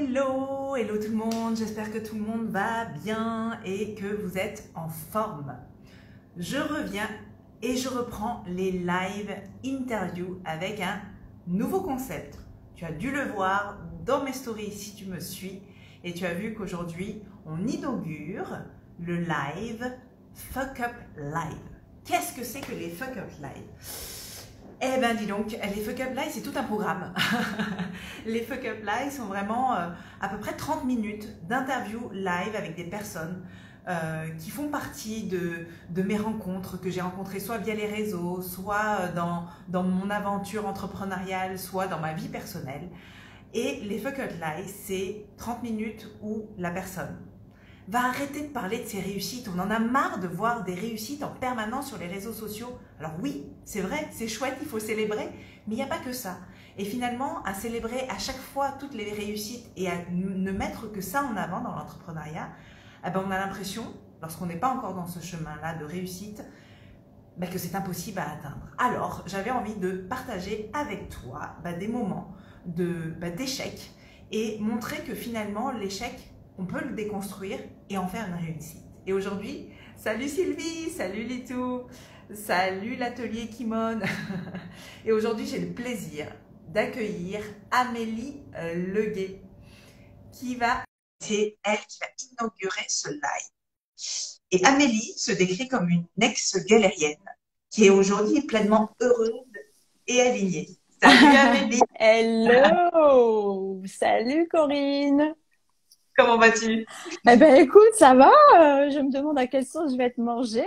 Hello, hello tout le monde, j'espère que tout le monde va bien et que vous êtes en forme. Je reviens et je reprends les live interviews avec un nouveau concept. Tu as dû le voir dans mes stories si tu me suis et tu as vu qu'aujourd'hui on inaugure le live Fuck Up Live. Qu'est-ce que c'est que les Fuck Up Live? Eh ben dis donc, les Fuck Up Live, c'est tout un programme. Les Fuck Up Live sont vraiment à peu près 30 minutes d'interview live avec des personnes qui font partie de mes rencontres que j'ai rencontrées soit via les réseaux, soit dans mon aventure entrepreneuriale, soit dans ma vie personnelle. Et les Fuck Up Live, c'est 30 minutes où la personne va arrêter de parler de ses réussites. On en a marre de voir des réussites en permanence sur les réseaux sociaux. Alors oui, c'est vrai, c'est chouette, il faut célébrer, mais il n'y a pas que ça. Et finalement, à célébrer à chaque fois toutes les réussites et à ne mettre que ça en avant dans l'entrepreneuriat, eh ben on a l'impression, lorsqu'on n'est pas encore dans ce chemin-là de réussite, que c'est impossible à atteindre. Alors, j'avais envie de partager avec toi des moments d'échec et montrer que finalement, l'échec, on peut le déconstruire et en faire une réussite. Et aujourd'hui, salut Sylvie, salut Litou, salut l'atelier Kimon. Et aujourd'hui, j'ai le plaisir d'accueillir Amélie Leguet, c'est elle qui va inaugurer ce live. Et Amélie se décrit comme une ex-galérienne qui est aujourd'hui pleinement heureuse et alignée. Salut Amélie. Hello, salut Corinne. Comment vas-tu? Eh ben écoute, ça va. Je me demande à quelle sauce je vais être mangée.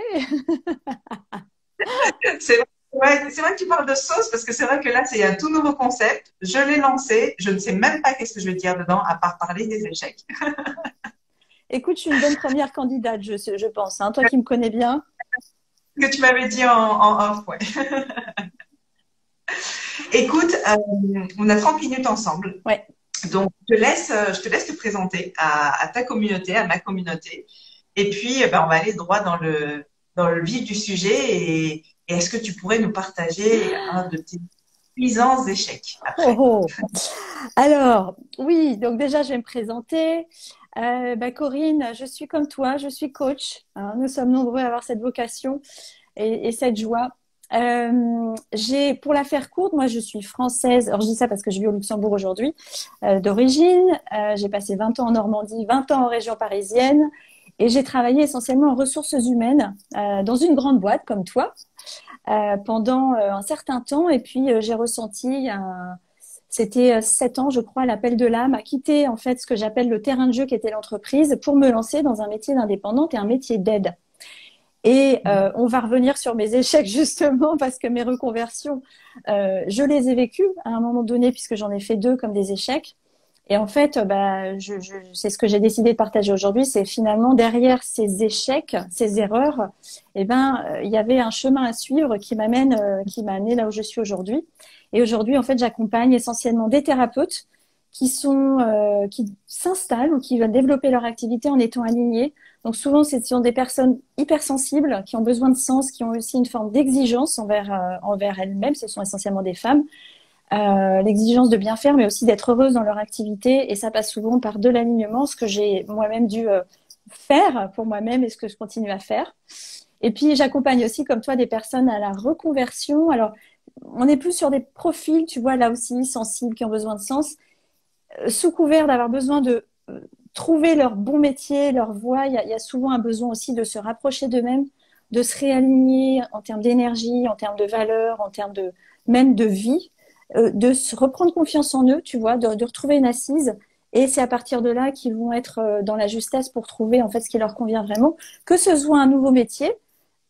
C'est vrai que tu parles de sauce parce que c'est vrai que là, c'est un tout nouveau concept. Je l'ai lancé. Je ne sais même pas qu'est-ce que je vais dire dedans à part parler des échecs. Écoute, je suis une bonne première candidate, je pense. Hein. Toi qui me connais bien. Que tu m'avais dit en off, ouais. Écoute, on a 30 minutes ensemble. Ouais. Donc, je te laisse te présenter à ta communauté, à ma communauté. Et puis, on va aller droit dans le vif du sujet. Et est-ce que tu pourrais nous partager un de tes puissants échecs après? Oh, oh. Alors, oui, donc déjà, je vais me présenter. Corinne, je suis comme toi, je suis coach. Hein. Nous sommes nombreux à avoir cette vocation et cette joie. Pour la faire courte, moi je suis française, alors je dis ça parce que je vis au Luxembourg aujourd'hui, d'origine. J'ai passé 20 ans en Normandie, 20 ans en région parisienne et j'ai travaillé essentiellement en ressources humaines dans une grande boîte comme toi pendant un certain temps et puis j'ai ressenti c'était 7 ans je crois, l'appel de l'âme à quitter en fait ce que j'appelle le terrain de jeu qui était l'entreprise pour me lancer dans un métier d'indépendante et un métier d'aide. Et on va revenir sur mes échecs justement parce que mes reconversions, je les ai vécues à un moment donné puisque j'en ai fait 2 comme des échecs. Et en fait, c'est ce que j'ai décidé de partager aujourd'hui, c'est finalement derrière ces échecs, ces erreurs, il y avait un chemin à suivre qui m'a amené là où je suis aujourd'hui. Et aujourd'hui, en fait, j'accompagne essentiellement des thérapeutes qui s'installent ou qui veulent développer leur activité en étant alignés. Donc souvent, ce sont des personnes hypersensibles qui ont besoin de sens, qui ont aussi une forme d'exigence envers elles-mêmes. Ce sont essentiellement des femmes. L'exigence de bien faire, mais aussi d'être heureuse dans leur activité. Et ça passe souvent par de l'alignement, ce que j'ai moi-même dû faire pour moi-même et ce que je continue à faire. Et puis, j'accompagne aussi, comme toi, des personnes à la reconversion. Alors, on est plus sur des profils, tu vois, là aussi, sensibles, qui ont besoin de sens, sous couvert d'avoir besoin de trouver leur bon métier, leur voie. Il y a souvent un besoin aussi de se rapprocher d'eux-mêmes, de se réaligner en termes d'énergie, en termes de valeur, en termes même de vie, de se reprendre confiance en eux, tu vois, de retrouver une assise. Et c'est à partir de là qu'ils vont être dans la justesse pour trouver en fait ce qui leur convient vraiment, que ce soit un nouveau métier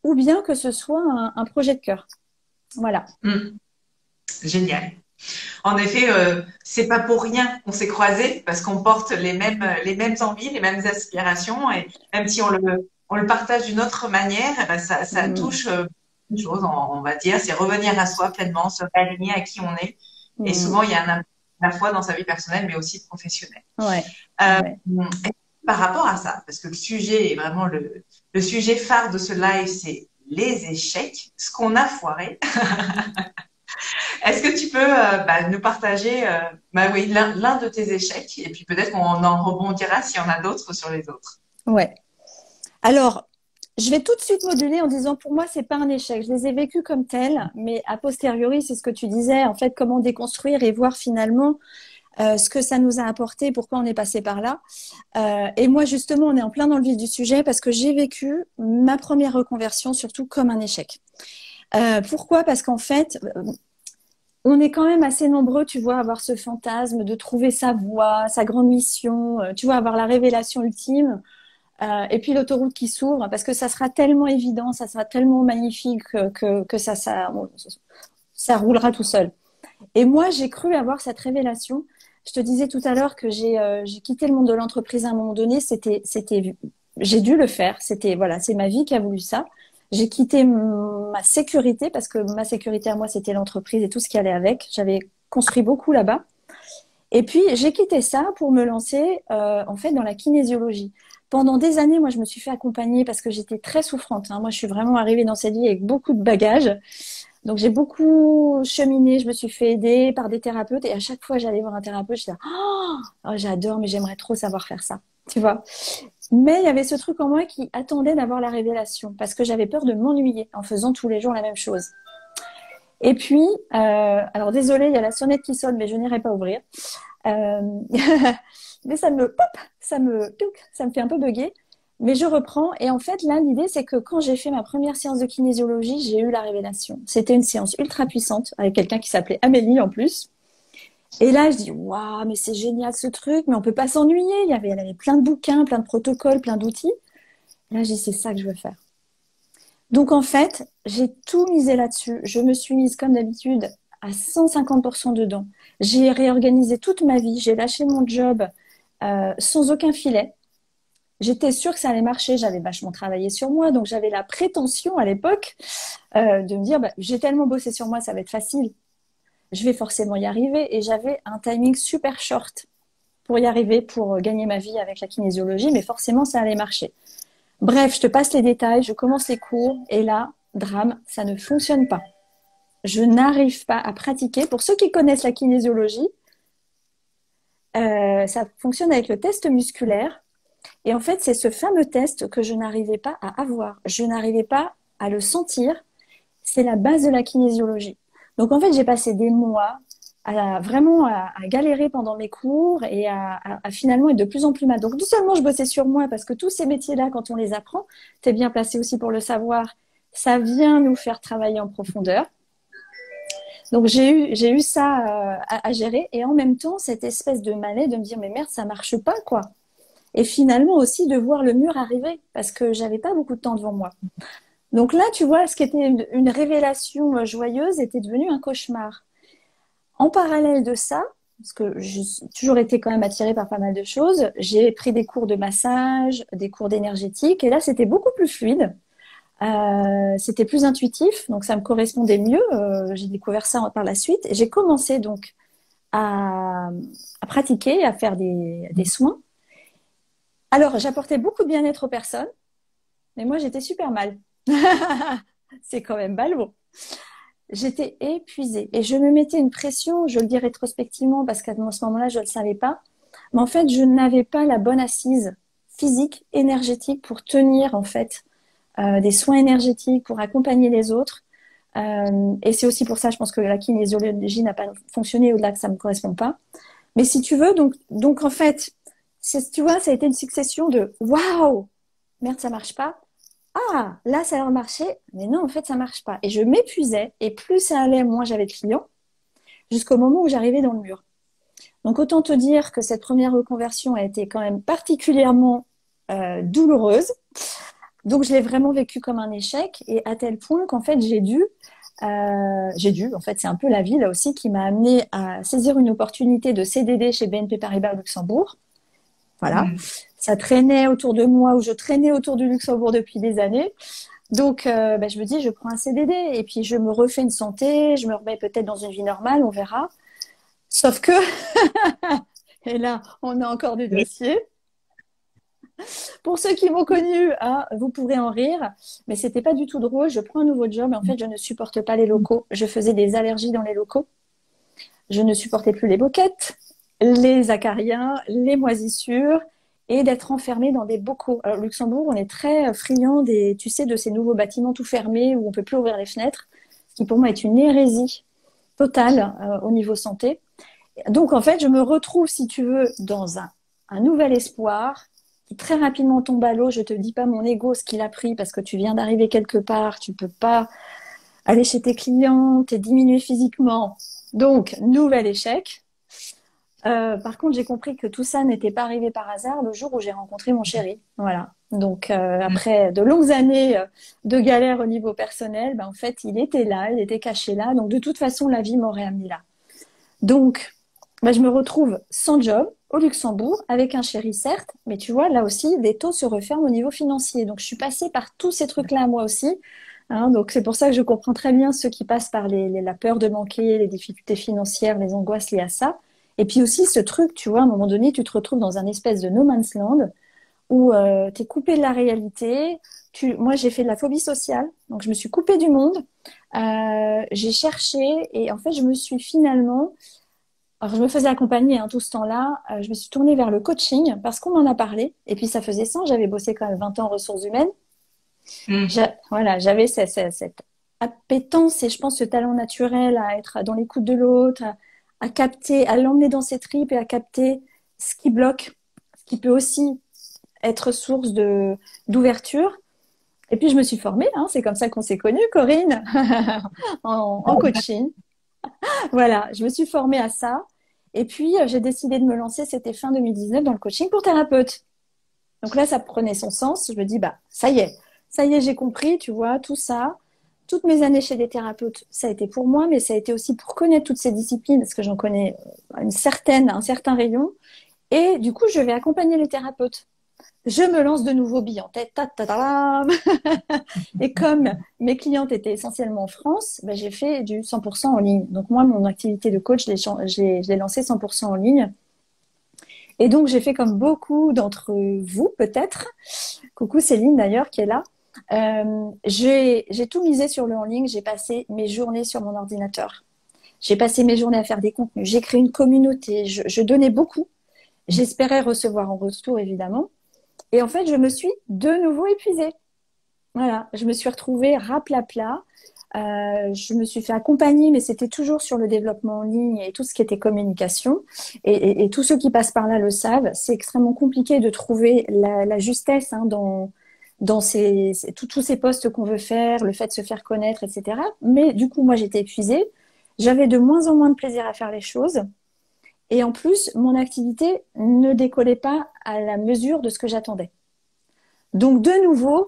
ou bien que ce soit un projet de cœur. Voilà. Génial. En effet, c'est pas pour rien qu'on s'est croisés parce qu'on porte les mêmes envies, les mêmes aspirations et même si on le partage d'une autre manière, ça touche une chose, on va dire, c'est revenir à soi pleinement, se réaligner à qui on est. Et souvent, il y a un impact à la fois dans sa vie personnelle, mais aussi professionnelle. Ouais. Par rapport à ça, parce que le sujet est vraiment le sujet phare de ce live, c'est les échecs, ce qu'on a foiré. Est-ce que tu peux nous partager oui, l'un de tes échecs et puis peut-être qu'on en rebondira s'il y en a d'autres sur les autres. Ouais. Alors, je vais tout de suite moduler en disant pour moi, c'est pas un échec. Je les ai vécus comme tels, mais a posteriori, c'est ce que tu disais, en fait, comment déconstruire et voir finalement ce que ça nous a apporté, pourquoi on est passé par là. Et moi, justement, on est en plein dans le vif du sujet parce que j'ai vécu ma première reconversion surtout comme un échec. Pourquoi? Parce qu'en fait, on est quand même assez nombreux, tu vois, à avoir ce fantasme de trouver sa voie, sa grande mission, tu vois, avoir la révélation ultime. Et puis l'autoroute qui s'ouvre, parce que ça sera tellement évident, ça sera tellement magnifique que ça roulera tout seul. Et moi, j'ai cru avoir cette révélation. Je te disais tout à l'heure que j'ai quitté le monde de l'entreprise à un moment donné. J'ai dû le faire. Voilà, c'est ma vie qui a voulu ça. J'ai quitté ma sécurité parce que ma sécurité à moi, c'était l'entreprise et tout ce qui allait avec. J'avais construit beaucoup là-bas. Et puis, j'ai quitté ça pour me lancer en fait dans la kinésiologie. Pendant des années, moi, je me suis fait accompagner parce que j'étais très souffrante, hein. Moi, je suis vraiment arrivée dans cette vie avec beaucoup de bagages. Donc, j'ai beaucoup cheminé. Je me suis fait aider par des thérapeutes. Et à chaque fois, j'allais voir un thérapeute, je disais, oh, j'adore, mais j'aimerais trop savoir faire ça. Tu vois? Mais il y avait ce truc en moi qui attendait d'avoir la révélation parce que j'avais peur de m'ennuyer en faisant tous les jours la même chose. Et puis, alors désolée, il y a la sonnette qui sonne, mais je n'irai pas ouvrir. Euh, mais ça me fait un peu bugger. Mais je reprends. Et en fait, là, l'idée, c'est que quand j'ai fait ma première séance de kinésiologie, j'ai eu la révélation. C'était une séance ultra puissante avec quelqu'un qui s'appelait Amélie en plus. Et là, je dis, waouh, mais c'est génial ce truc, mais on peut pas s'ennuyer. Elle avait plein de bouquins, plein de protocoles, plein d'outils. Là, j'ai dit, c'est ça que je veux faire. Donc, en fait, j'ai tout misé là-dessus. Je me suis mise, comme d'habitude, à 150% dedans. J'ai réorganisé toute ma vie. J'ai lâché mon job sans aucun filet. J'étais sûre que ça allait marcher. J'avais vachement travaillé sur moi. Donc, j'avais la prétention à l'époque de me dire, j'ai tellement bossé sur moi, ça va être facile. Je vais forcément y arriver. Et j'avais un timing super short pour y arriver, pour gagner ma vie avec la kinésiologie. Mais forcément, ça allait marcher. Bref, je te passe les détails. Je commence les cours. Et là, drame, ça ne fonctionne pas. Je n'arrive pas à pratiquer. Pour ceux qui connaissent la kinésiologie, ça fonctionne avec le test musculaire. Et en fait, c'est ce fameux test que je n'arrivais pas à avoir. Je n'arrivais pas à le sentir. C'est la base de la kinésiologie. Donc, en fait, j'ai passé des mois vraiment à galérer pendant mes cours et à finalement être de plus en plus mal. Donc, non seulement je bossais sur moi parce que tous ces métiers-là, quand on les apprend, tu es bien placé aussi pour le savoir, ça vient nous faire travailler en profondeur. Donc, j'ai eu ça à gérer et en même temps, cette espèce de malaise de me dire, mais merde, ça marche pas, quoi. Et finalement aussi de voir le mur arriver parce que j'avais pas beaucoup de temps devant moi. Donc là, tu vois, ce qui était une révélation joyeuse était devenu un cauchemar. En parallèle de ça, parce que j'ai toujours été quand même attirée par pas mal de choses, j'ai pris des cours de massage, des cours d'énergétique et là, c'était beaucoup plus fluide. C'était plus intuitif, donc ça me correspondait mieux. J'ai découvert ça par la suite. Et j'ai commencé donc à pratiquer, à faire des soins. Alors, j'apportais beaucoup de bien-être aux personnes, mais moi, j'étais super mal. C'est quand même ballot. J'étais épuisée et je me mettais une pression, je le dis rétrospectivement parce qu'à ce moment-là, je ne le savais pas. Mais en fait, je n'avais pas la bonne assise physique, énergétique pour tenir en fait des soins énergétiques, pour accompagner les autres. Et c'est aussi pour ça, je pense que la kinésiologie n'a pas fonctionné au-delà que ça ne me correspond pas. Mais si tu veux, donc en fait, tu vois, ça a été une succession de waouh, merde, ça marche pas. Ah, là, ça a marché, mais non, en fait, ça marche pas. Et je m'épuisais, et plus ça allait, moins j'avais de clients, jusqu'au moment où j'arrivais dans le mur. Donc, autant te dire que cette première reconversion a été quand même particulièrement douloureuse. Donc, je l'ai vraiment vécu comme un échec, et à tel point qu'en fait, en fait, c'est un peu la vie là aussi qui m'a amené à saisir une opportunité de CDD chez BNP Paribas au Luxembourg. Voilà, ça traînait autour de moi ou je traînais autour du Luxembourg depuis des années. Donc, je me dis, je prends un CDD et puis je me refais une santé, je me remets peut-être dans une vie normale, on verra. Sauf que, et là, on a encore des dossiers. Pour ceux qui m'ont connue, hein, vous pourrez en rire, mais c'était pas du tout drôle. Je prends un nouveau job et en fait, je ne supporte pas les locaux. Je faisais des allergies dans les locaux. Je ne supportais plus les moquettes, les acariens, les moisissures et d'être enfermée dans des bocaux. Alors, au Luxembourg, on est très friand des, tu sais, de ces nouveaux bâtiments tout fermés où on peut plus ouvrir les fenêtres, ce qui pour moi est une hérésie totale au niveau santé. Donc, en fait, je me retrouve, si tu veux, dans un nouvel espoir qui très rapidement tombe à l'eau. Je te dis pas mon ego, ce qu'il a pris, parce que tu viens d'arriver quelque part, tu peux pas aller chez tes clients, t'es diminué physiquement. Donc, nouvel échec. Par contre, j'ai compris que tout ça n'était pas arrivé par hasard le jour où j'ai rencontré mon chéri. Voilà. Donc, après de longues années de galère au niveau personnel, ben, en fait, il était là, il était caché là. Donc, de toute façon, la vie m'aurait amené là. Donc, ben, je me retrouve sans job au Luxembourg avec un chéri, certes, mais tu vois, là aussi, des taux se referment au niveau financier. Donc, je suis passée par tous ces trucs-là, moi aussi. Hein, donc, c'est pour ça que je comprends très bien ceux qui passent par la peur de manquer, les difficultés financières, les angoisses liées à ça. Et puis aussi ce truc, tu vois, à un moment donné, tu te retrouves dans un espèce de no man's land où tu es coupé de la réalité. Moi, j'ai fait de la phobie sociale, donc je me suis coupée du monde. J'ai cherché et en fait, je me suis finalement... Alors, je me faisais accompagner tout ce temps-là. Je me suis tournée vers le coaching parce qu'on m'en a parlé. Et puis, ça faisait sens. J'avais bossé quand même 20 ans en ressources humaines. Voilà, j'avais cette appétence et je pense ce talent naturel à être dans l'écoute de l'autre, à capter, à l'emmener dans ses tripes et à capter ce qui bloque, ce qui peut aussi être source d'ouverture. Et puis je me suis formée, hein, c'est comme ça qu'on s'est connus, Corinne, en coaching. Voilà, je me suis formée à ça. Et puis j'ai décidé de me lancer, c'était fin 2019, dans le coaching pour thérapeute. Donc là, ça prenait son sens. Je me dis, bah, ça y est, j'ai compris, tu vois, tout ça. Toutes mes années chez des thérapeutes, ça a été pour moi, mais ça a été aussi pour connaître toutes ces disciplines, parce que j'en connais un certain rayon. Et du coup, je vais accompagner les thérapeutes. Je me lance de nouveau billes en tête. Ta, ta, ta, ta. Et comme mes clientes étaient essentiellement en France, ben, j'ai fait du 100% en ligne. Donc moi, mon activité de coach, je l'ai lancée 100% en ligne. Et donc, j'ai fait comme beaucoup d'entre vous, peut-être. Coucou Céline, d'ailleurs, qui est là. J'ai tout misé sur le en ligne. J'ai passé mes journées sur mon ordinateur. J'ai passé mes journées à faire des contenus. J'ai créé une communauté. Je donnais beaucoup. J'espérais recevoir en retour, évidemment. Et en fait, je me suis de nouveau épuisée. Voilà, je me suis retrouvée raplapla. Je me suis fait accompagner, mais c'était toujours sur le développement en ligne et tout ce qui était communication. Et tous ceux qui passent par là le savent, c'est extrêmement compliqué de trouver la justesse dans tous ces postes qu'on veut faire, le fait de se faire connaître, etc. Mais du coup, moi, j'étais épuisée. J'avais de moins en moins de plaisir à faire les choses. Et en plus, mon activité ne décollait pas à la mesure de ce que j'attendais. Donc, de nouveau,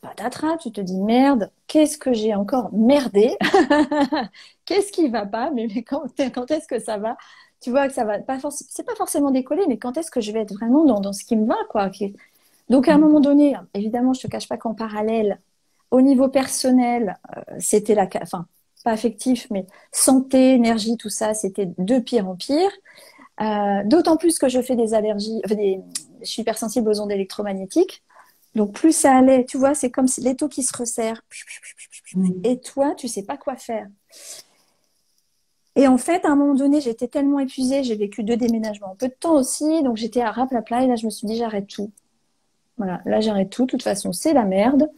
patatras, tu te dis merde, qu'est-ce que j'ai encore merdé? Qu'est-ce qui va pas? Mais quand est-ce que ça va? Tu vois que ça va pas c'est pas forcément décoller, mais quand est-ce que je vais être vraiment dans ce qui me va, quoi. Donc, à un moment donné, évidemment, je te cache pas qu'en parallèle, au niveau personnel, c'était enfin, pas affectif, mais santé, énergie, tout ça, c'était de pire en pire. D'autant plus que je fais des allergies, je suis hypersensible aux ondes électromagnétiques. Donc, plus ça allait, tu vois, c'est comme l'étau qui se resserre. Et toi, tu sais pas quoi faire. Et en fait, à un moment donné, j'étais tellement épuisée, j'ai vécu 2 déménagements en peu de temps aussi. Donc, j'étais à raplapla et là, je me suis dit, j'arrête tout. Voilà, là, j'arrête tout. De toute façon, c'est la merde.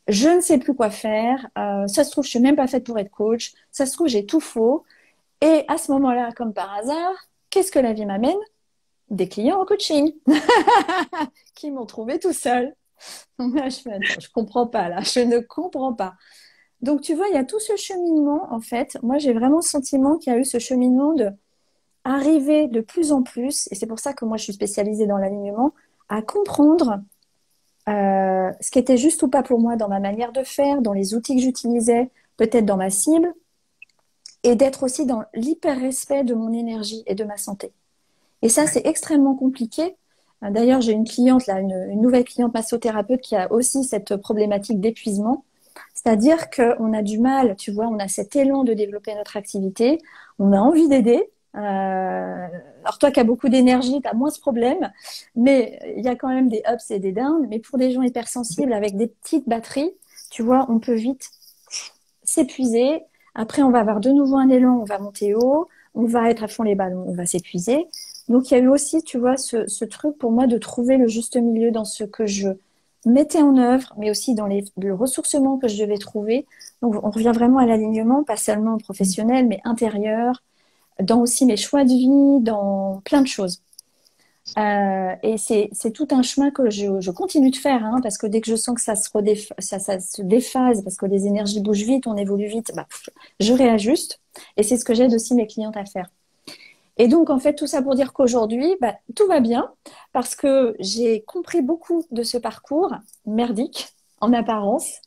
Je ne sais plus quoi faire. Ça se trouve, je suis même pas faite pour être coach. Ça se trouve, j'ai tout faux. Et à ce moment-là, comme par hasard, qu'est-ce que la vie m'amène? Des clients en coaching qui m'ont trouvé tout seul. Donc là, je comprends pas, là, je ne comprends pas. Donc, tu vois, il y a tout ce cheminement, en fait. Moi, j'ai vraiment le sentiment qu'il y a eu ce cheminement de arriver de plus en plus, et c'est pour ça que moi, je suis spécialisée dans l'alignement, à comprendre ce qui était juste ou pas pour moi dans ma manière de faire, dans les outils que j'utilisais, peut-être dans ma cible, et d'être aussi dans l'hyper-respect de mon énergie et de ma santé. Et ça, c'est extrêmement compliqué. D'ailleurs, j'ai une cliente, là, une nouvelle cliente massothérapeute qui a aussi cette problématique d'épuisement. C'est-à-dire qu'on a du mal, tu vois, on a cet élan de développer notre activité, on a envie d'aider, Alors toi qui as beaucoup d'énergie, tu as moins ce problème, mais il y a quand même des ups et des downs. Mais pour des gens hypersensibles avec des petites batteries, tu vois, on peut vite s'épuiser. Après, on va avoir de nouveau un élan, on va monter haut, on va être à fond les ballons, on va s'épuiser. Donc il y a eu aussi, tu vois, ce truc pour moi de trouver le juste milieu dans ce que je mettais en œuvre, mais aussi dans le ressourcement que je devais trouver. Donc on revient vraiment à l'alignement, pas seulement professionnel, mais intérieur, dans aussi mes choix de vie, dans plein de choses. Et c'est tout un chemin que je continue de faire, hein, parce que dès que je sens que ça se déphase, parce que les énergies bougent vite, on évolue vite, bah, je réajuste. Et c'est ce que j'aide aussi mes clientes à faire. Et donc, en fait, tout ça pour dire qu'aujourd'hui, bah, tout va bien, parce que j'ai compris beaucoup de ce parcours merdique, en apparence.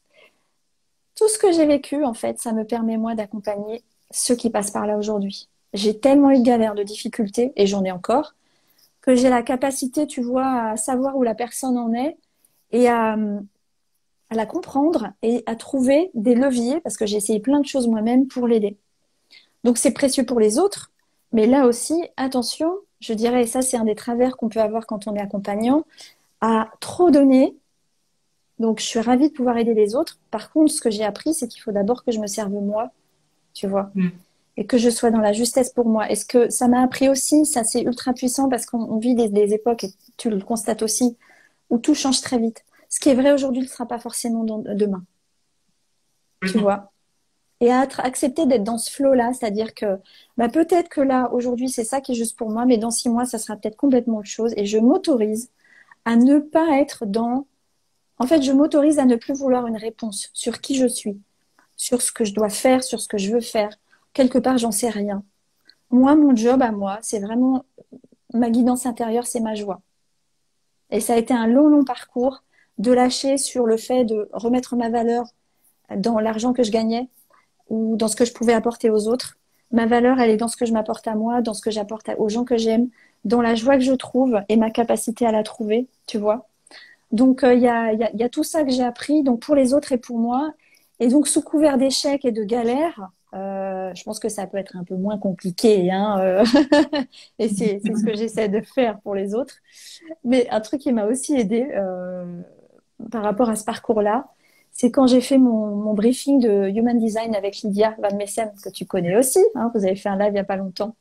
Tout ce que j'ai vécu, en fait, ça me permet, moi, d'accompagner ceux qui passent par là aujourd'hui. J'ai tellement eu de galères, de difficultés, et j'en ai encore, que j'ai la capacité, tu vois, à savoir où la personne en est et à la comprendre et à trouver des leviers, parce que j'ai essayé plein de choses moi-même pour l'aider. Donc c'est précieux pour les autres, mais là aussi, attention, je dirais, et ça c'est un des travers qu'on peut avoir quand on est accompagnant, à trop donner. Donc je suis ravie de pouvoir aider les autres. Par contre, ce que j'ai appris, c'est qu'il faut d'abord que je me serve moi, tu vois. Et que je sois dans la justesse pour moi. Et ce que ça m'a appris aussi, ça c'est ultra puissant parce qu'on vit des époques, et tu le constates aussi, où tout change très vite. Ce qui est vrai aujourd'hui ne sera pas forcément demain, tu vois. Et accepter d'être dans ce flow-là, c'est-à-dire que bah, peut-être que là, aujourd'hui, c'est ça qui est juste pour moi, mais dans 6 mois, ça sera peut-être complètement autre chose. Et je m'autorise à ne pas être dans... En fait, je m'autorise à ne plus vouloir une réponse sur qui je suis, sur ce que je dois faire, sur ce que je veux faire. Quelque part, j'en sais rien. Moi, mon job à moi, c'est vraiment ma guidance intérieure, c'est ma joie. Et ça a été un long, long parcours de lâcher sur le fait de remettre ma valeur dans l'argent que je gagnais ou dans ce que je pouvais apporter aux autres. Ma valeur, elle est dans ce que je m'apporte à moi, dans ce que j'apporte aux gens que j'aime, dans la joie que je trouve et ma capacité à la trouver, tu vois. Donc, y a tout ça que j'ai appris, donc pour les autres et pour moi. Et donc, sous couvert d'échecs et de galères, je pense que ça peut être un peu moins compliqué, hein, et c'est ce que j'essaie de faire pour les autres. Mais un truc qui m'a aussi aidé par rapport à ce parcours-là, c'est quand j'ai fait mon briefing de Human Design avec Lydia Van Messem, que tu connais aussi, hein, vous avez fait un live il n'y a pas longtemps.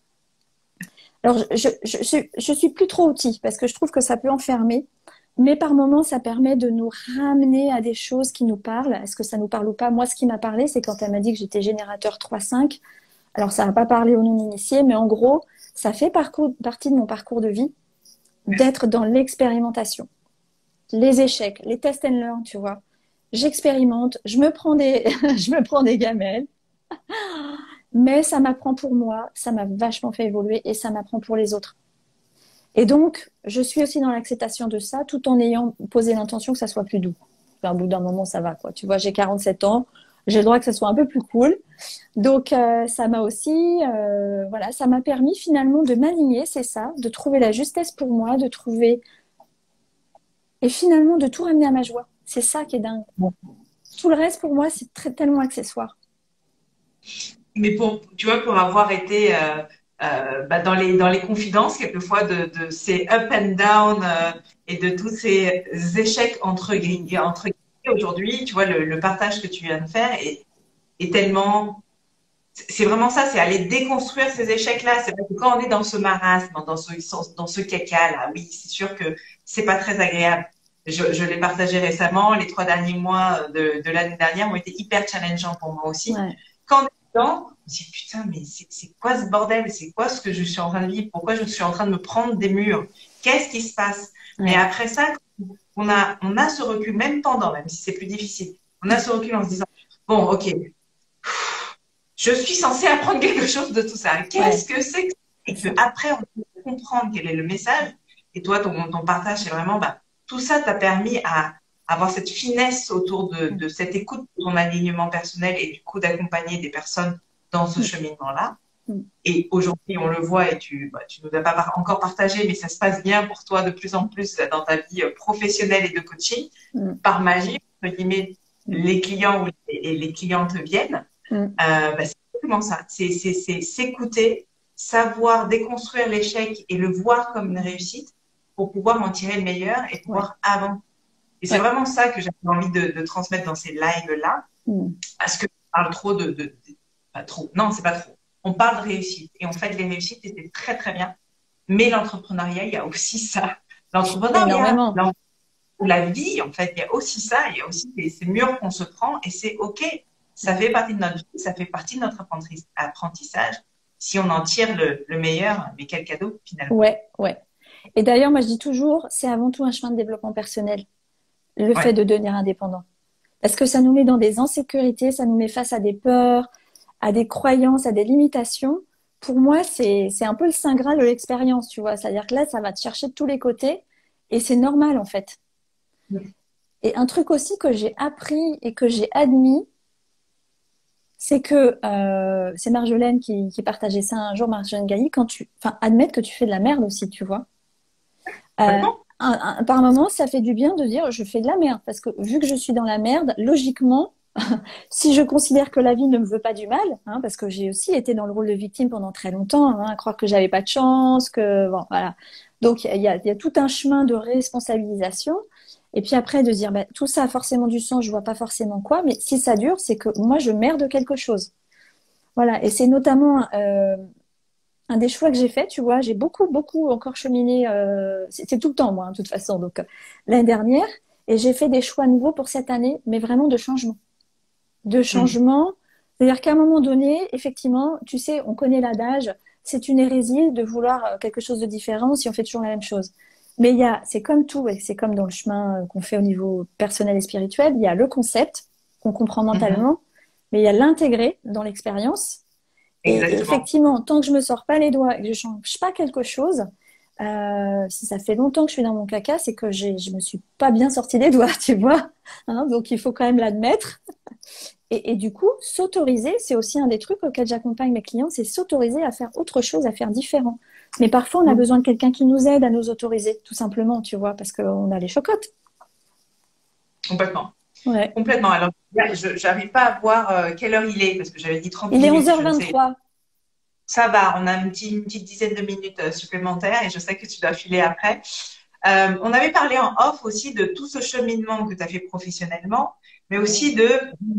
Alors, je suis plus trop outil parce que je trouve que ça peut enfermer. Mais par moments, ça permet de nous ramener à des choses qui nous parlent. Est-ce que ça nous parle ou pas? Moi, ce qui m'a parlé, c'est quand elle m'a dit que j'étais générateur 3-5. Alors, ça n'a pas parlé aux non-initiés, mais en gros, ça fait partie de mon parcours de vie d'être dans l'expérimentation. Les échecs, les test and learn, tu vois. J'expérimente, je me prends je me prends des gamelles, mais ça m'apprend pour moi, ça m'a vachement fait évoluer et ça m'apprend pour les autres. Et donc, je suis aussi dans l'acceptation de ça, tout en ayant posé l'intention que ça soit plus doux. Enfin, au bout d'un moment, ça va, quoi. Tu vois, j'ai 47 ans, j'ai le droit que ça soit un peu plus cool. Donc, ça m'a aussi, voilà, ça m'a permis finalement de m'aligner, c'est ça, de trouver la justesse pour moi, de trouver, et finalement de tout ramener à ma joie. C'est ça qui est dingue. Tout le reste, pour moi, c'est tellement accessoire. Mais tu vois, pour avoir été bah, dans les confidences, quelquefois, de ces up and down et de tous ces échecs entre guillemets aujourd'hui, tu vois, le partage que tu viens de faire est tellement... C'est vraiment ça, c'est aller déconstruire ces échecs-là. C'est vrai que quand on est dans ce marasme, dans ce caca-là, oui, c'est sûr que c'est pas très agréable. Je l'ai partagé récemment. Les 3 derniers mois de l'année dernière ont été hyper challengeants pour moi aussi. Ouais. Quand on est dedans, on se dit putain, mais c'est quoi ce bordel? C'est quoi ce que je suis en train de vivre? Pourquoi je suis en train de me prendre des murs? Qu'est-ce qui se passe? Ouais. Mais après ça, on a ce recul, même si c'est plus difficile. On a ce recul en se disant bon, ok, je suis censée apprendre quelque chose de tout ça. Qu'est-ce que c'est que ça? Et que après on peut comprendre quel est le message. Et toi, ton partage, c'est vraiment bah, tout ça t'a permis à avoir cette finesse autour de cette écoute de ton alignement personnel et du coup d'accompagner des personnes dans ce cheminement-là. Et aujourd'hui, on le voit et tu nous as pas encore partagé, mais ça se passe bien pour toi de plus en plus dans ta vie professionnelle et de coaching. Par magie, entre guillemets, les clients et les clientes viennent. Bah, c'est exactement ça. C'est s'écouter savoir déconstruire l'échec et le voir comme une réussite pour pouvoir en tirer le meilleur et Ouais. pouvoir avancer. Et c'est Ouais. vraiment ça que j'avais envie de transmettre dans ces lives-là, Mm. parce que on parle trop pas trop, non, c'est pas trop. On parle de réussite et en fait, les réussites étaient très, très bien. Mais l'entrepreneuriat, il y a aussi ça. L'entrepreneuriat, Énormément. la vie, en fait, il y a aussi ça. Il y a aussi ces murs qu'on se prend et c'est OK. Ça fait partie de notre vie, ça fait partie de notre apprentissage. Si on en tire le meilleur, mais quel cadeau finalement. Ouais, ouais. Et d'ailleurs, moi, je dis toujours, c'est avant tout un chemin de développement personnel, le fait Ouais. de devenir indépendant. Parce que ça nous met dans des insécurités, ça nous met face à des peurs, à des croyances, à des limitations. Pour moi, c'est un peu le saint graal de l'expérience, tu vois. C'est-à-dire que là, ça va te chercher de tous les côtés et c'est normal, en fait. Et un truc aussi que j'ai appris et que j'ai admis, c'est que c'est Marjolaine qui partageait ça un jour, Marjolaine Gailly, enfin, admettre que tu fais de la merde aussi, tu vois. Complètement. Par moment, ça fait du bien de dire je fais de la merde parce que vu que je suis dans la merde, logiquement, si je considère que la vie ne me veut pas du mal, hein, parce que j'ai aussi été dans le rôle de victime pendant très longtemps, hein, à croire que j'avais pas de chance, que bon, voilà. Donc il y a tout un chemin de responsabilisation. Et puis après de dire bah, tout ça a forcément du sens, je vois pas forcément quoi, mais si ça dure, c'est que moi je merde quelque chose. Voilà. Et c'est notamment un des choix que j'ai fait, tu vois, j'ai beaucoup encore cheminé, c'est tout le temps, moi, hein, de toute façon, donc l'année dernière, et j'ai fait des choix nouveaux pour cette année, mais vraiment de changement. De Mm. changement, c'est-à-dire qu'à un moment donné, effectivement, tu sais, on connaît l'adage, c'est une hérésie de vouloir quelque chose de différent si on fait toujours la même chose. Mais c'est comme tout, et c'est comme dans le chemin qu'on fait au niveau personnel et spirituel, il y a le concept qu'on comprend Mhm. mentalement, mais il y a l'intégrer dans l'expérience et Exactement. effectivement, tant que je me sors pas les doigts et que je change pas quelque chose, si ça fait longtemps que je suis dans mon caca, c'est que je me suis pas bien sorti les doigts, tu vois. Hein, donc il faut quand même l'admettre. Et du coup, s'autoriser, c'est aussi un des trucs auxquels j'accompagne mes clients, c'est s'autoriser à faire autre chose, à faire différent. Mais parfois, on a Mm. besoin de quelqu'un qui nous aide à nous autoriser, tout simplement, tu vois, parce qu'on a les chocottes. Complètement. Ouais. Complètement. Alors, je n'arrive pas à voir quelle heure il est, parce que j'avais dit 30 Il est minutes. Je ne sais. 11h23. Ça va, on a une petite dizaine de minutes supplémentaires et je sais que tu dois filer après. On avait parlé en off aussi de tout ce cheminement que tu as fait professionnellement, mais aussi de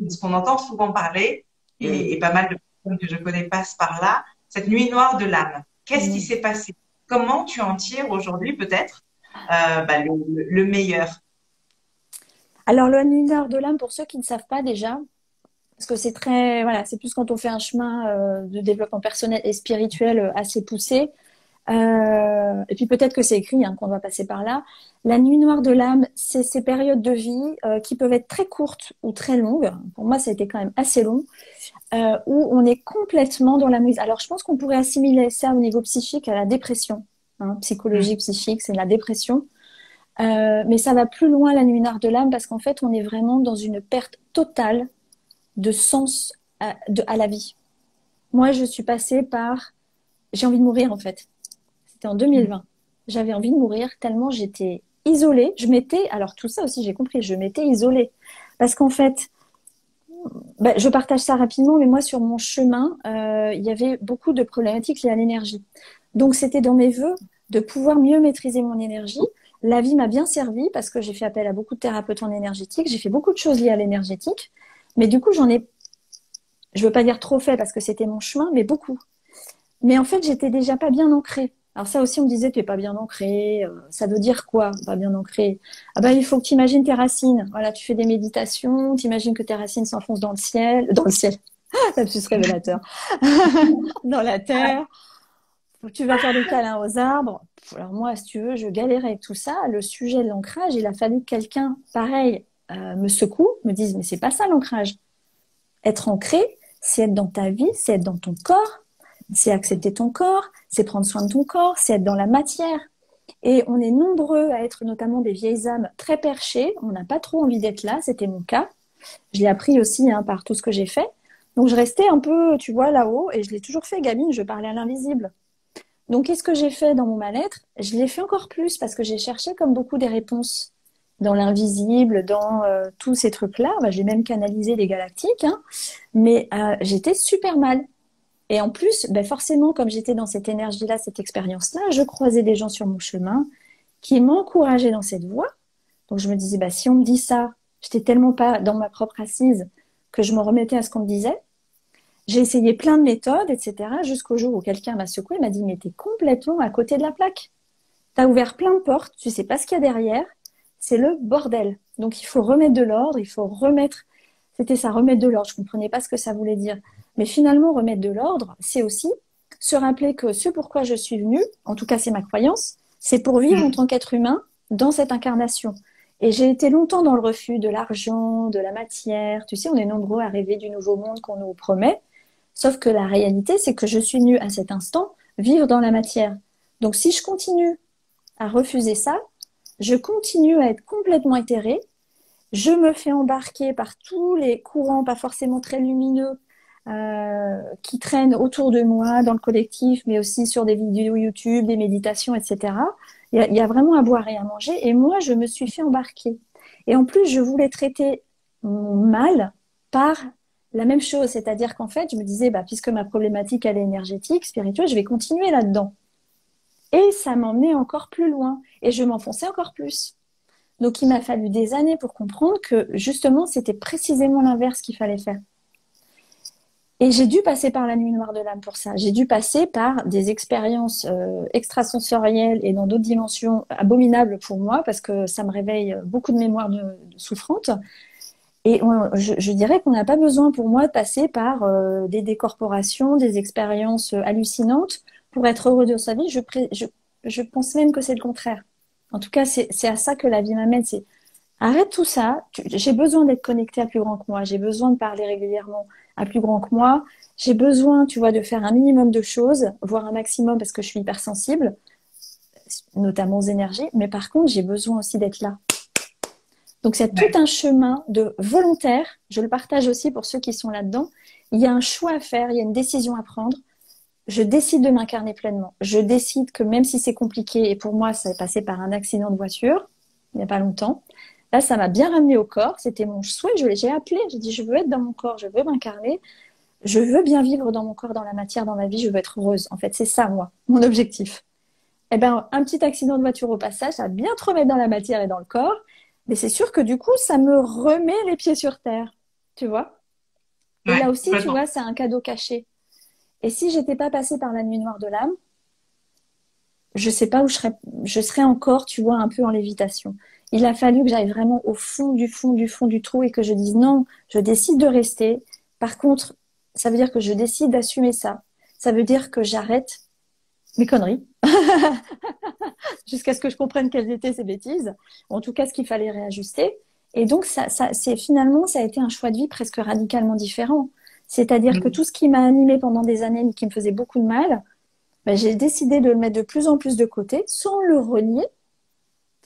ce qu'on entend souvent parler, Mm. et pas mal de personnes que je connais passent par là, cette nuit noire de l'âme. Qu'est-ce qui Mm. s'est passé? Comment tu en tires aujourd'hui peut-être le meilleur? Alors, le mineur de l'âme, pour ceux qui ne savent pas déjà, parce que c'est très, voilà, c'est plus quand on fait un chemin de développement personnel et spirituel assez poussé. Et puis peut-être que c'est écrit hein, qu'on va passer par là. La nuit noire de l'âme, c'est ces périodes de vie qui peuvent être très courtes ou très longues. Pour moi, ça a été quand même assez long, où on est complètement dans la muse. Alors, je pense qu'on pourrait assimiler ça au niveau psychique à la dépression. Hein, Mm. psychologie, psychique, c'est la dépression. Mais ça va plus loin, la nuit noire de l'âme, parce qu'en fait, on est vraiment dans une perte totale de sens à la vie. Moi, je suis passée par... J'ai envie de mourir, en fait. C'était en Mm. 2020. J'avais envie de mourir tellement j'étais isolée. Alors tout ça aussi, j'ai compris, je m'étais isolée. Parce qu'en fait, bah, je partage ça rapidement, mais moi, sur mon chemin, il y avait beaucoup de problématiques liées à l'énergie. Donc, c'était dans mes vœux de pouvoir mieux maîtriser mon énergie. La vie m'a bien servi parce que j'ai fait appel à beaucoup de thérapeutes en énergétique. J'ai fait beaucoup de choses liées à l'énergétique. Mais du coup, je veux pas dire trop fait parce que c'était mon chemin, mais beaucoup. Mais en fait, j'étais déjà pas bien ancrée. Alors ça aussi, on me disait, tu es pas bien ancrée. Ça veut dire quoi, pas bien ancrée? Ah ben, il faut que tu imagines tes racines. Voilà, tu fais des méditations, tu imagines que tes racines s'enfoncent dans le ciel, lapsus révélateur, dans la terre. Tu vas faire des câlins aux arbres. Alors moi, si tu veux, je galérais avec tout ça. Le sujet de l'ancrage, il a fallu que quelqu'un, pareil, me secoue, me dise, mais c'est pas ça l'ancrage. Être ancré, c'est être dans ta vie, c'est être dans ton corps, c'est accepter ton corps, c'est prendre soin de ton corps, c'est être dans la matière. Et on est nombreux à être notamment des vieilles âmes très perchées. On n'a pas trop envie d'être là, c'était mon cas. Je l'ai appris aussi hein, par tout ce que j'ai fait. Donc je restais un peu, tu vois, là-haut, et je l'ai toujours fait, gamine, je parlais à l'invisible. Donc qu'est-ce que j'ai fait dans mon mal-être? Je l'ai fait encore plus parce que j'ai cherché comme beaucoup des réponses dans l'invisible, dans tous ces trucs-là. Bah, j'ai même canalisé les galactiques, hein. Mais j'étais super mal. Et en plus, ben forcément, comme j'étais dans cette énergie-là, cette expérience-là, je croisais des gens sur mon chemin qui m'encourageaient dans cette voie. Donc je me disais, bah, si on me dit ça, j'étais tellement pas dans ma propre assise que je me remettais à ce qu'on me disait. J'ai essayé plein de méthodes, etc., jusqu'au jour où quelqu'un m'a secoué, m'a dit, mais t'es complètement à côté de la plaque. T'as ouvert plein de portes, tu sais pas ce qu'il y a derrière, c'est le bordel. Donc il faut remettre de l'ordre, il faut remettre, c'était ça, remettre de l'ordre. Je comprenais pas ce que ça voulait dire. Mais finalement, remettre de l'ordre, c'est aussi se rappeler que ce pourquoi je suis venue, en tout cas c'est ma croyance, c'est pour vivre en tant qu'être humain dans cette incarnation. Et j'ai été longtemps dans le refus de l'argent, de la matière. Tu sais, on est nombreux à rêver du nouveau monde qu'on nous promet. Sauf que la réalité, c'est que je suis venue à cet instant vivre dans la matière. Donc si je continue à refuser ça, je continue à être complètement éthérée, je me fais embarquer par tous les courants, pas forcément très lumineux, qui traînent autour de moi, dans le collectif, mais aussi sur des vidéos YouTube, des méditations, etc. Il y a vraiment à boire et à manger, et moi, je me suis fait embarquer. Et en plus, je voulais traiter mon mal par la même chose, c'est-à-dire qu'en fait, je me disais, bah, puisque ma problématique, elle est énergétique, spirituelle, je vais continuer là-dedans. Et ça m'emmenait encore plus loin, et je m'enfonçais encore plus. Donc, il m'a fallu des années pour comprendre que, justement, c'était précisément l'inverse qu'il fallait faire. Et j'ai dû passer par la nuit noire de l'âme pour ça. J'ai dû passer par des expériences extrasensorielles et dans d'autres dimensions abominables pour moi, parce que ça me réveille beaucoup de mémoires de souffrantes. Et je dirais qu'on n'a pas besoin pour moi de passer par des décorporations, des expériences hallucinantes pour être heureux de sa vie. Je pense même que c'est le contraire. En tout cas, c'est à ça que la vie m'amène. C'est arrête tout ça. J'ai besoin d'être connectée à plus grand que moi. J'ai besoin de parler régulièrement à plus grand que moi. J'ai besoin, tu vois, de faire un minimum de choses, voire un maximum parce que je suis hypersensible, notamment aux énergies. Mais par contre, j'ai besoin aussi d'être là. Donc, c'est tout un chemin de volontaire. Je le partage aussi pour ceux qui sont là-dedans. Il y a un choix à faire, il y a une décision à prendre. Je décide de m'incarner pleinement. Je décide que même si c'est compliqué, et pour moi, ça est passé par un accident de voiture, il n'y a pas longtemps, là, ça m'a bien ramené au corps. C'était mon souhait. J'ai appelé. J'ai dit, je veux être dans mon corps. Je veux m'incarner. Je veux bien vivre dans mon corps, dans la matière, dans ma vie. Je veux être heureuse. En fait, c'est ça, moi, mon objectif. Eh ben, un petit accident de voiture au passage, ça va bien te remettre dans la matière et dans le corps. Mais c'est sûr que du coup, ça me remet les pieds sur terre. Tu vois? Et Ouais, là aussi, tu complètement. vois, c'est un cadeau caché. Et si j'étais pas passée par la nuit noire de l'âme, je sais pas où je serais encore, tu vois, un peu en lévitation. Il a fallu que j'aille vraiment au fond du fond du fond du trou et que je dise non, je décide de rester. Par contre, ça veut dire que je décide d'assumer ça. Ça veut dire que j'arrête mes conneries jusqu'à ce que je comprenne quelles étaient ces bêtises. En tout cas, ce qu'il fallait réajuster. Et donc, c'est finalement, ça a été un choix de vie presque radicalement différent. C'est-à-dire que Mm. tout ce qui m'a animé pendant des années, mais qui me faisait beaucoup de mal, ben, j'ai décidé de le mettre de plus en plus de côté, sans le renier,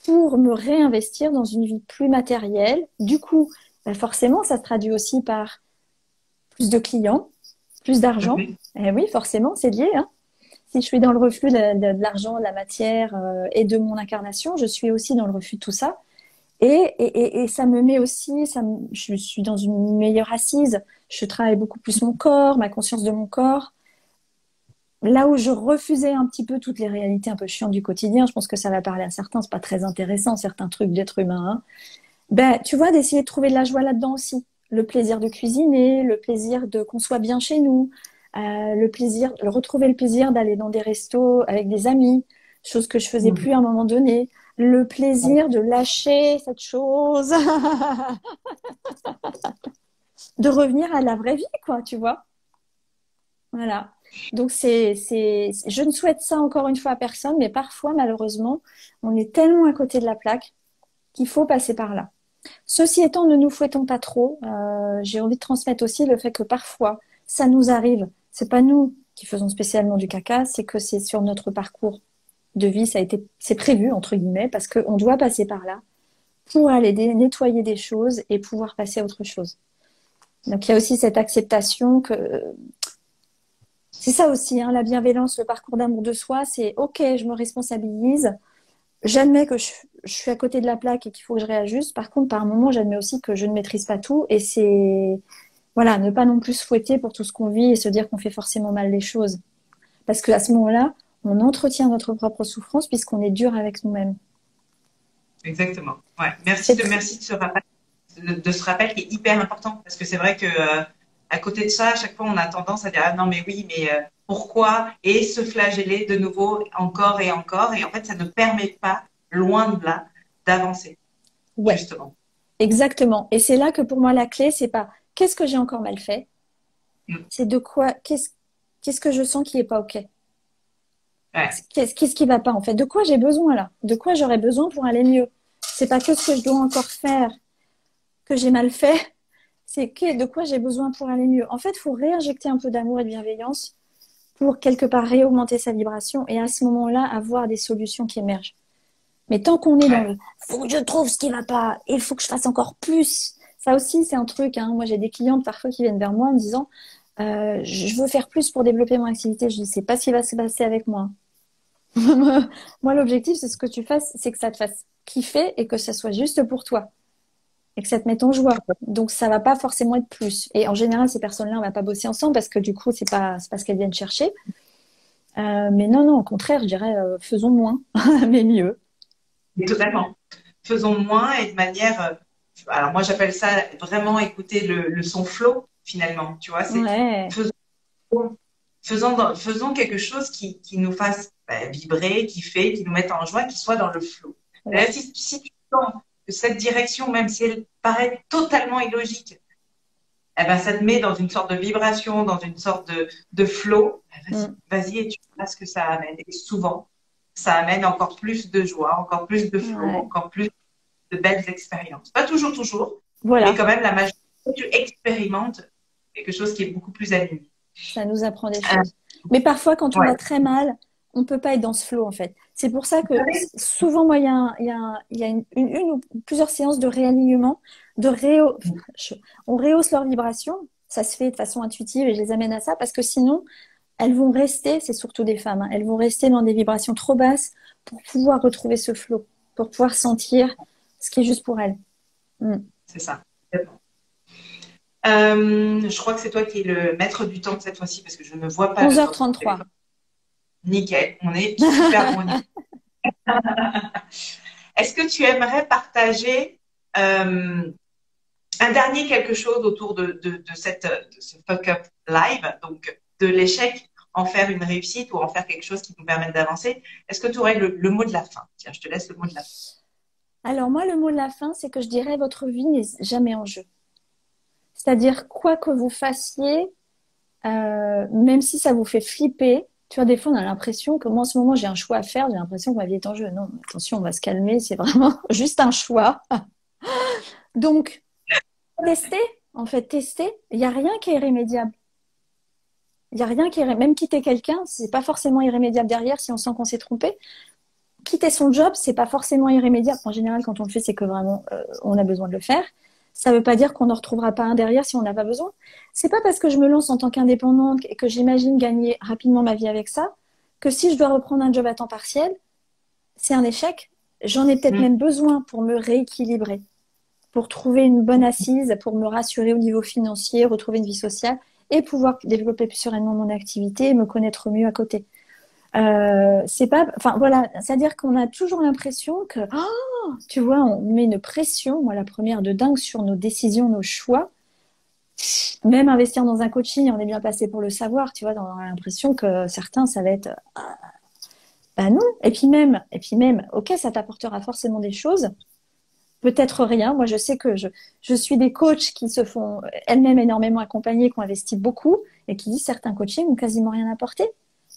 pour me réinvestir dans une vie plus matérielle. Du coup, ben forcément, ça se traduit aussi par plus de clients, plus Tout à d'argent. fait. Eh oui, forcément, c'est lié, hein. Si je suis dans le refus de l'argent, de la matière et de mon incarnation, je suis aussi dans le refus de tout ça. Et ça me met aussi, je suis dans une meilleure assise. Je travaille beaucoup plus mon corps, ma conscience de mon corps. Là où je refusais un petit peu toutes les réalités un peu chiantes du quotidien, je pense que ça va parler à certains, c'est pas très intéressant, certains trucs d'être humain, hein. Ben, tu vois, d'essayer de trouver de la joie là-dedans aussi. Le plaisir de cuisiner, le plaisir de qu'on soit bien chez nous, le plaisir, retrouver le plaisir d'aller dans des restos avec des amis, chose que je faisais Mm. plus à un moment donné. Le plaisir de lâcher cette chose, de revenir à la vraie vie, quoi, tu vois. Voilà. Donc je ne souhaite ça encore une fois à personne, mais parfois, malheureusement, on est tellement à côté de la plaque qu'il faut passer par là. Ceci étant, ne nous fouettons pas trop. J'ai envie de transmettre aussi le fait que parfois, ça nous arrive. C'est pas nous qui faisons spécialement du caca, c'est que c'est sur notre parcours de vie, c'est prévu entre guillemets, parce qu'on doit passer par là pour aller nettoyer des choses et pouvoir passer à autre chose. Donc il y a aussi cette acceptation que c'est ça aussi, hein, la bienveillance, le parcours d'amour de soi, c'est ok, je me responsabilise, j'admets que je suis à côté de la plaque et qu'il faut que je réajuste. Par contre, par un moment, j'admets aussi que je ne maîtrise pas tout et voilà, ne pas non plus se fouetter pour tout ce qu'on vit et se dire qu'on fait forcément mal les choses. Parce qu'à ce moment-là, on entretient notre propre souffrance puisqu'on est dur avec nous-mêmes. Exactement. Ouais. C'est Merci de ce rappel, de ce rappel qui est hyper important parce que c'est vrai que à côté de ça, à chaque fois, on a tendance à dire ah non mais oui, mais pourquoi et se flageller de nouveau encore et encore et en fait, ça ne permet pas, loin de là, d'avancer ouais, justement. exactement. Et c'est là que pour moi la clé, c'est pas qu'est-ce que j'ai encore mal fait, Mm. c'est de quoi, qu'est-ce que je sens qui est pas OK. Ouais. Qu'est-ce qui va pas en fait? De quoi j'ai besoin là? De quoi j'aurais besoin pour aller mieux? C'est pas que ce que je dois encore faire que j'ai mal fait, c'est de quoi j'ai besoin pour aller mieux. En fait, il faut réinjecter un peu d'amour et de bienveillance pour quelque part réaugmenter sa vibration et à ce moment-là avoir des solutions qui émergent. Mais tant qu'on est dans Ouais. le faut que je trouve ce qui va pas, il faut que je fasse encore plus. Ça aussi, c'est un truc. Hein. Moi, j'ai des clientes parfois qui viennent vers moi en me disant je veux faire plus pour développer mon activité. Je dis c'est pas ce qui va se passer avec moi. Moi, l'objectif, c'est ce que tu fasses, c'est que ça te fasse kiffer et que ça soit juste pour toi et que ça te mette en joie. Donc, ça va pas forcément être plus. Et en général, ces personnes-là, on va pas bosser ensemble parce que du coup, c'est pas ce qu'elles viennent chercher. Mais non, non, au contraire, je dirais faisons moins, mais mieux. Mais totalement. Faisons moins et de manière. Alors moi, j'appelle ça vraiment écouter le son flow finalement. Tu vois, c'est Ouais, faisons, faisons quelque chose qui nous fasse vibrer, kiffer, qui nous mette en joie, qui soit dans le flow. ouais. D'ailleurs, si tu sens que cette direction, même si elle paraît totalement illogique, eh ben, ça te met dans une sorte de vibration, dans une sorte de flow. Mm. Vas-y et tu verras ce que ça amène. Et souvent, ça amène encore plus de joie, encore plus de flow, Ouais. encore plus de belles expériences. Pas toujours, toujours, mais Voilà, quand même, la majorité, tu expérimentes quelque chose qui est beaucoup plus aligné. ça nous apprend des Euh, choses. Mais parfois, quand on ouais. va très mal, on peut pas être dans ce flow, en fait. C'est pour ça que souvent, moi, il y a une ou plusieurs séances de réalignement, on rehausse leur vibration. Ça se fait de façon intuitive et je les amène à ça parce que sinon, elles vont rester, c'est surtout des femmes, hein, elles vont rester dans des vibrations trop basses pour pouvoir retrouver ce flow, pour pouvoir sentir ce qui est juste pour elles. Mm. C'est ça. Je crois que c'est toi qui es le maître du temps cette fois-ci parce que je ne vois pas le temps sur mon 11h33. téléphone. Nickel, on est super bon. Est-ce que tu aimerais partager un dernier quelque chose autour de ce fuck up live, donc de l'échec, en faire une réussite ou en faire quelque chose qui nous permette d'avancer? Est-ce que tu aurais le mot de la fin? Tiens, je te laisse le mot de la fin. Alors moi, le mot de la fin, c'est que je dirais votre vie n'est jamais en jeu. C'est-à-dire, quoi que vous fassiez, même si ça vous fait flipper, tu vois, des fois, on a l'impression que moi, en ce moment, j'ai un choix à faire, j'ai l'impression que ma vie est en jeu. Non, attention, on va se calmer, c'est vraiment juste un choix. Donc, testez, en fait, testez. Il n'y a rien qui est irrémédiable. Il n'y a rien qui est... Même quitter quelqu'un, c'est pas forcément irrémédiable derrière si on sent qu'on s'est trompé. Quitter son job, c'est pas forcément irrémédiable. En général, quand on le fait, c'est que vraiment, on a besoin de le faire. Ça ne veut pas dire qu'on n'en retrouvera pas un derrière si on n'a pas besoin. C'est pas parce que je me lance en tant qu'indépendante et que j'imagine gagner rapidement ma vie avec ça que si je dois reprendre un job à temps partiel, c'est un échec. J'en ai peut-être Mm. même besoin pour me rééquilibrer, pour trouver une bonne assise, pour me rassurer au niveau financier, retrouver une vie sociale et pouvoir développer plus sereinement mon activité et me connaître mieux à côté. C'est pas, enfin voilà, c'est-à-dire qu'on a toujours l'impression que, oh, tu vois, on met une pression, moi la première de dingue sur nos décisions, nos choix. Même investir dans un coaching, on est bien passé pour le savoir, tu vois, on a l'impression que certains, ça va être, bah non. Et puis même, ok, ça t'apportera forcément des choses, peut-être rien. Moi, je sais que je suis des coachs qui se font elles-mêmes énormément accompagner, qui ont investi beaucoup et qui disent certains coachings n'ont quasiment rien apporté.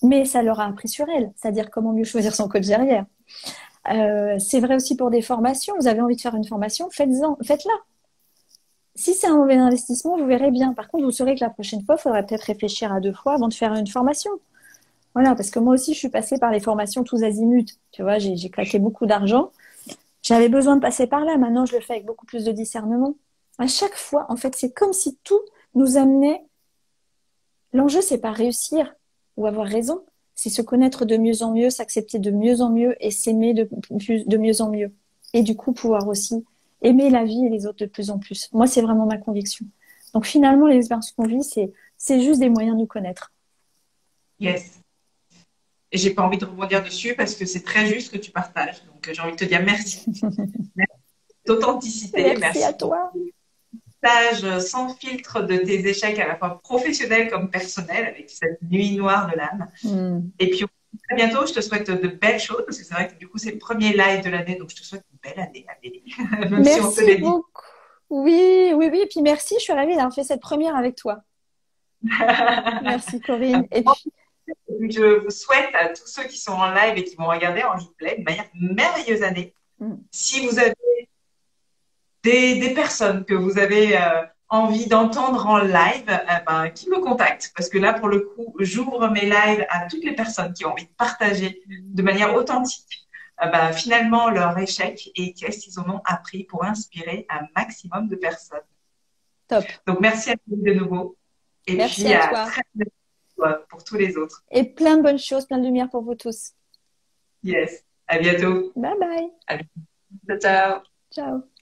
Mais ça leur a appris sur elles, c'est-à-dire comment mieux choisir son coach derrière. C'est vrai aussi pour des formations. Vous avez envie de faire une formation, faites-la. Si c'est un mauvais investissement, vous verrez bien. Par contre, vous saurez que la prochaine fois, il faudrait peut-être réfléchir à 2 fois avant de faire une formation. Voilà, parce que moi aussi, je suis passée par les formations tous azimuts. Tu vois, j'ai claqué beaucoup d'argent. J'avais besoin de passer par là. Maintenant, je le fais avec beaucoup plus de discernement. À chaque fois, en fait, c'est comme si tout nous amenait. L'enjeu, c'est pas réussir ou avoir raison. C'est se connaître de mieux en mieux, s'accepter de mieux en mieux et s'aimer de mieux en mieux. Et du coup, pouvoir aussi aimer la vie et les autres de plus en plus. Moi, c'est vraiment ma conviction. Donc finalement, les expériences qu'on vit, c'est juste des moyens de nous connaître. Yes. Et j'ai pas envie de rebondir dessus parce que c'est très juste ce que tu partages. Donc, j'ai envie de te dire merci. Merci d'authenticité. Merci à Merci pour toi. le partage sans filtre de tes échecs à la fois professionnels comme personnels avec cette nuit noire de l'âme. Hmm. Et puis, très bientôt, je te souhaite de belles choses parce que c'est vrai que du coup, c'est le premier live de l'année. Donc, je te souhaite une belle année, Amélie. Même si on se Merci l'est dit. beaucoup. Oui, oui, oui. Et puis merci, je suis ravie d'avoir fait cette première avec toi. Merci Corinne. Et puis, Je vous souhaite à tous ceux qui sont en live et qui vont regarder en replay une merveilleuse année. hmm, Si vous avez des personnes que vous avez envie d'entendre en live, ben, qui me contactent. Parce que là, pour le coup, j'ouvre mes lives à toutes les personnes qui ont envie de partager de manière authentique ben, finalement leur échec et qu'est-ce qu'ils en ont appris pour inspirer un maximum de personnes. top. Donc, merci à vous de nouveau. Et Merci puis, à à toi. très bientôt pour tous les autres. Et plein de bonnes choses, plein de lumière pour vous tous. Yes. À bientôt. Bye bye. À bientôt. Ciao. Ciao.